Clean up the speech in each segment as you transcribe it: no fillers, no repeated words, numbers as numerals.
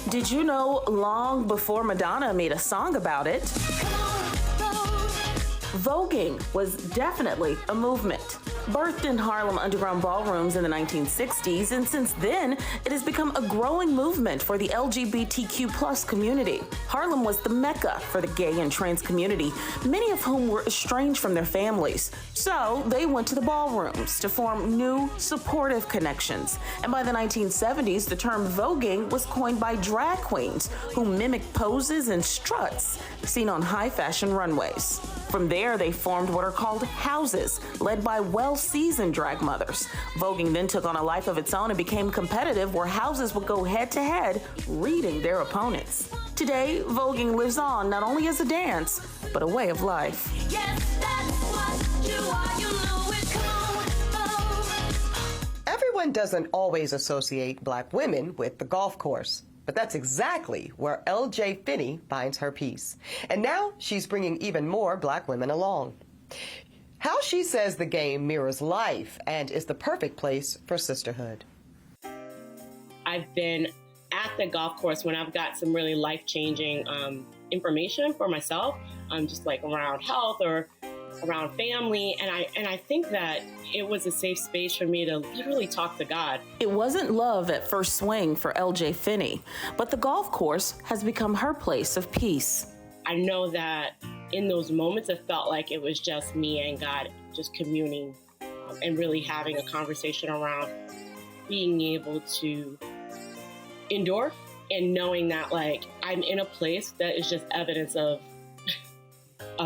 Did you know long before Madonna made a song about it, voguing was definitely a movement. Birthed in Harlem underground ballrooms in the 1960s, and since then, it has become a growing movement for the LGBTQ plus community. Harlem was the mecca for the gay and trans community, many of whom were estranged from their families. So they went to the ballrooms to form new, supportive connections. And by the 1970s, the term voguing was coined by drag queens who mimicked poses and struts seen on high fashion runways. From there, they formed what are called houses, led by well-seasoned drag mothers. Voguing then took on a life of its own and became competitive, where houses would go head-to-head, reading their opponents. Today, voguing lives on not only as a dance, but a way of life. Yes, that's what you are, you know it. Come on, vogue. Everyone doesn't always associate Black women with the golf course. But that's exactly where L.J. Finney finds her peace. And now she's bringing even more Black women along. How she says the game mirrors life and is the perfect place for sisterhood. I've been at the golf course when I've got some really life-changing information for myself, just like around health or around family, and I think that it was a safe space for me to literally talk to God. It wasn't love at first swing for L.J. Finney, but the golf course has become her place of peace. I know that in those moments, it felt like it was just me and God just communing and really having a conversation around being able to endure and knowing that like I'm in a place that is just evidence of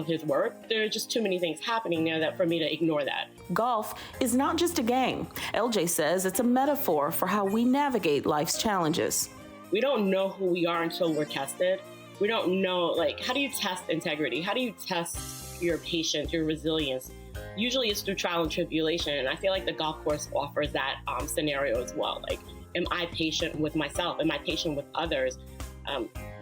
his work. There are just too many things happening there that for me to ignore that. Golf is not just a game. LJ says it's a metaphor for how we navigate life's challenges. We don't know who we are until we're tested. We don't know, like, how do you test integrity? How do you test your patience, your resilience? Usually it's through trial and tribulation, and I feel like the golf course offers that scenario as well. Like, am I patient with myself? Am I patient with others?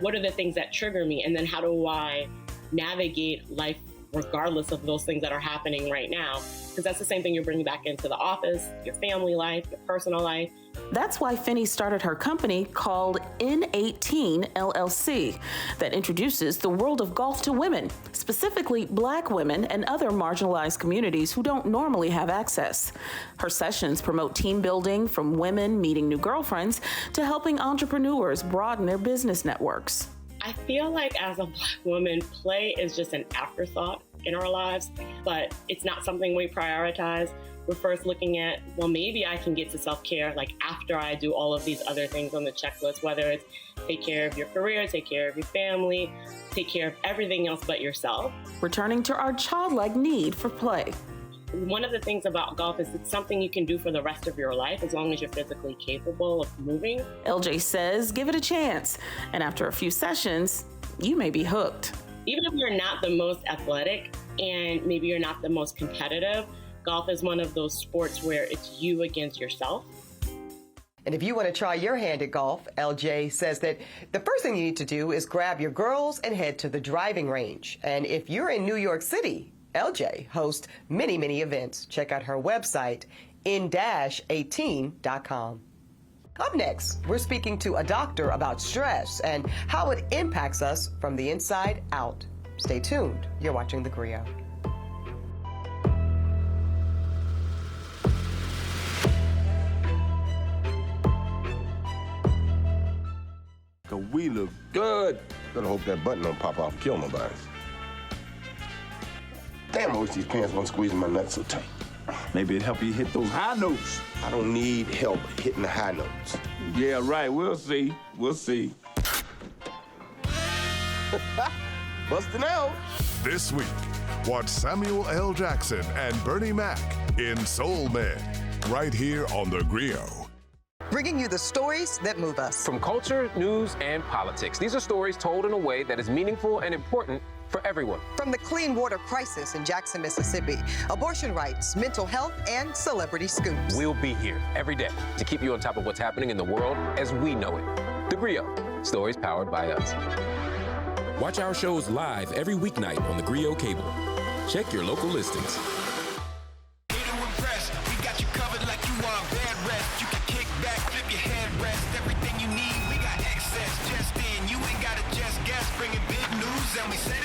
What are the things that trigger me? And then how do I navigate life regardless of those things that are happening right now? Because that's the same thing you're bringing back into the office, your family life, your personal life. That's why Finney started her company called N18 LLC that introduces the world of golf to women, specifically Black women and other marginalized communities who don't normally have access. Her sessions promote team building, from women meeting new girlfriends to helping entrepreneurs broaden their business networks. I feel like as a Black woman, play is just an afterthought in our lives, but it's not something we prioritize. We're first looking at, well, maybe I can get to self-care like after I do all of these other things on the checklist, whether it's take care of your career, take care of your family, take care of everything else but yourself. Returning to our childlike need for play. One of the things about golf is it's something you can do for the rest of your life as long as you're physically capable of moving. LJ says, give it a chance. And after a few sessions, you may be hooked. Even if you're not the most athletic and maybe you're not the most competitive, golf is one of those sports where it's you against yourself. And if you want to try your hand at golf, LJ says that the first thing you need to do is grab your girls and head to the driving range. And if you're in New York City, LJ hosts many, many events. Check out her website, n-18.com. Up next, we're speaking to a doctor about stress and how it impacts us from the inside out. Stay tuned. You're watching The Grio. We look good. Better hope that button don't pop off and kill nobody. Damn, I wish these pants weren't squeezing my nuts so tight. Maybe it'd help you hit those high notes. I don't need help hitting the high notes. Yeah, right. We'll see. We'll see. Busting out. This week, watch Samuel L. Jackson and Bernie Mac in Soul Man, right here on The Grio. Bringing you the stories that move us. From culture, news, and politics. These are stories told in a way that is meaningful and important for everyone. From the clean water crisis in Jackson, Mississippi, abortion rights, mental health, and celebrity scoops. We'll be here every day to keep you on top of what's happening in the world as we know it. The Grio, stories powered by us. Watch our shows live every weeknight on the Grio cable. Check your local listings. Everything you need, we got access. we say